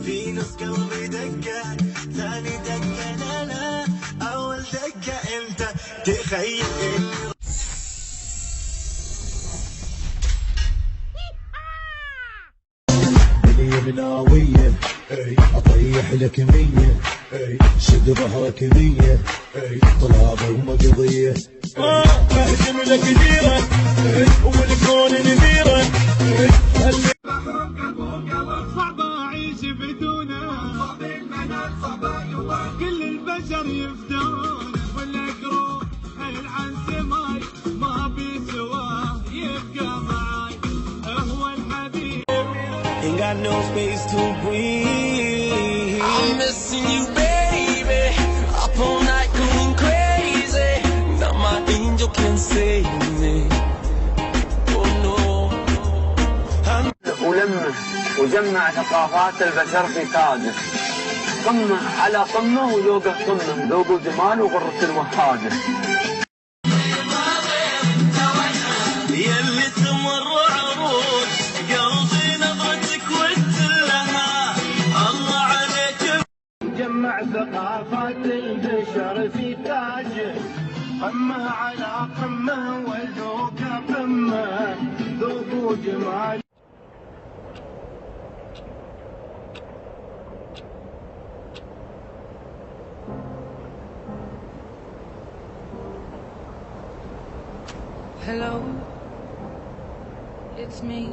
في نص قلبي دقة، ثاني دقة لا لا، أول دقة أنت تخيل إني مناوية اطيح لك 100 صدرها كمية طلابة ومقضية اهدم لك ديرة والكون نذيرة بحرك ابوك صعب اعيش بدونه، صعب المنال صعب يضاق، كل البشر يفدون والاقرب العن سماي ما بيسواه يبقى معاي هو الحبيب. Ain't got no space to breathe. I'm missing you, baby. Up all night going crazy. Not my angel can save me. Oh no. ولمه وجمع ثقافات البشر في تاجه، قمه على قمه وذوقه قمه، ذوقه جمال وغرة الوهاجه. يلي تمر عروض قلبي نظرتك وتلها الله عليك. جمع ثقافات البشر في تاجه، قمه على قمه وذوق قمه، ذوق وجمال. Hello, it's me.